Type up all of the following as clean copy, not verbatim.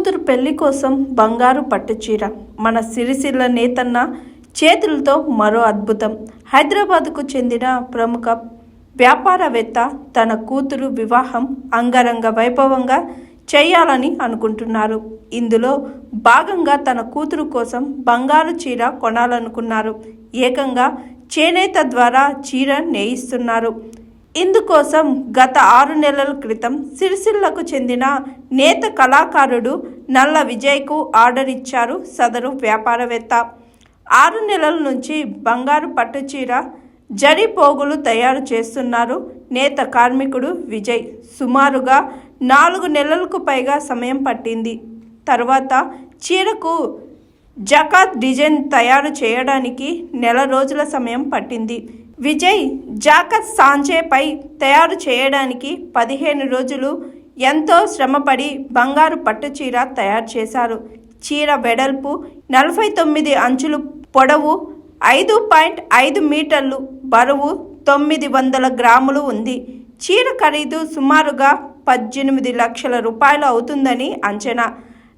కూతురు పెళ్లి కోసం బంగారు పట్టుచీర. మన సిరిసిల్ల నేతన్న చేతులతో మరో అద్భుతం. హైదరాబాద్కు చెందిన ప్రముఖ వ్యాపారవేత్త తన కూతురు వివాహం అంగరంగ వైభవంగా చేయాలని అనుకుంటున్నారు. ఇందులో భాగంగా తన కూతురు కోసం బంగారు చీర కొనాలనుకున్నారు. ఏకంగా చేనేత ద్వారా చీర నేయిస్తున్నారు. ఇందుకోసం గత 6 నెలల క్రితం సిరిసిల్లకు చెందిన నేత కళాకారుడు నల్ల విజయ్కు ఆర్డర్ ఇచ్చారు సదరు వ్యాపారవేత్త. 6 నెలల నుంచి బంగారు పట్టుచీర జరీ పోగులు తయారు చేస్తున్నారు నేత కార్మికుడు విజయ్. సుమారుగా 4 నెలలకు పైగా సమయం పట్టింది. తర్వాత చీరకు జకాత్ డిజైన్ తయారు చేయడానికి నెల రోజుల సమయం పట్టింది. విజయ్ జాకత్ సాంచేపై తయారు చేయడానికి 15 రోజులు ఎంతో శ్రమపడి బంగారు పట్టుచీర తయారు చేశారు. చీర వెడల్పు 49 అంచులు, పొడవు 5.5 మీటర్లు, బరువు 900 గ్రాములు ఉంది. చీర ఖరీదు సుమారుగా 18 లక్షల రూపాయలు అవుతుందని అంచనా.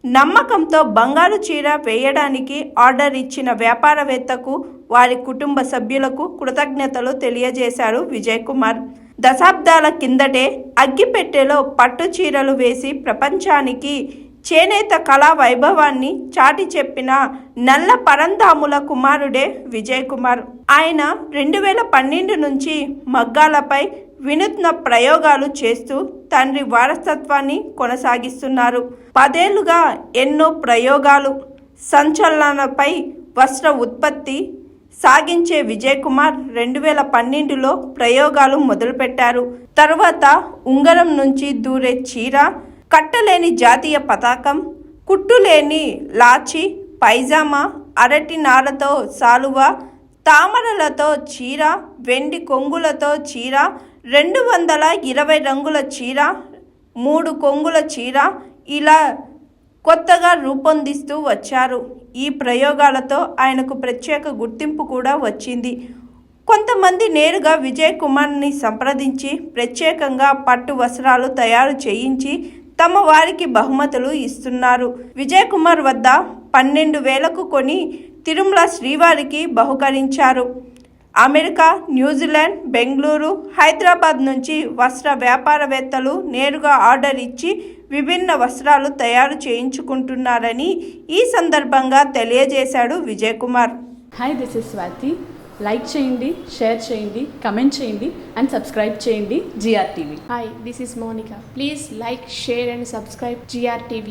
నమ్మకంతో బంగారు చీర వేయడానికి ఆర్డర్ ఇచ్చిన వ్యాపారవేత్తకు, వారి కుటుంబ సభ్యులకు కృతజ్ఞతలు తెలియజేశారు విజయ్ కుమార్. దశాబ్దాల కిందటే అగ్గిపెట్టెలో పట్టు చీరలు వేసి ప్రపంచానికి చేనేత కళా వైభవాన్ని చాటి చెప్పిన నల్ల పరంధాముల కుమారుడే విజయ్ కుమార్. ఆయన 2012 నుంచి మగ్గాలపై వినూత్న ప్రయోగాలు చేస్తూ తండ్రి వారసత్వాన్ని కొనసాగిస్తున్నారు. 10 ఏళ్లుగా ఎన్నో ప్రయోగాలు, సంచలనాలపై వస్త్ర ఉత్పత్తి సాగించే విజయ్ కుమార్ 2012లో ప్రయోగాలు మొదలుపెట్టారు. తరువాత ఉంగరం నుంచి దూరే చీర, కట్టలేని జాతీయ పతాకం, కుట్టులేని లాచి, పైజామా, అరటి నారతో సాలువ, తామరలతో చీర, వెండి కొంగులతో చీర, 220 రంగుల చీర, 3 కొంగుల చీర, ఇలా కొత్తగా రూపొందిస్తూ వచ్చారు. ఈ ప్రయోగాలతో ఆయనకు ప్రత్యేక గుర్తింపు కూడా వచ్చింది. కొంతమంది నేరుగా విజయ్ కుమార్ని సంప్రదించి ప్రత్యేకంగా పట్టు వస్త్రాలు తయారు చేయించి తమ వారికి బహుమతులు ఇస్తున్నారు. విజయ్ కుమార్ వద్ద 12,000కు కొని తిరుమల శ్రీవారికి బహుకరించారు. అమెరికా, న్యూజిలాండ్, బెంగళూరు, హైదరాబాద్ నుంచి వస్త్ర వ్యాపారవేత్తలు నేరుగా ఆర్డర్ ఇచ్చి విభిన్న వస్త్రాలు తయారు చేయించుకుంటున్నారని ఈ సందర్భంగా తెలియజేశాడు Vijay Kumar. Hi, this is Swathi. Like చేయండి, షేర్ చేయండి, కమెంట్ చేయండి అండ్ సబ్స్క్రైబ్ చేయండి GR TV. Hi, this is Monica. Please like, share and subscribe GR TV.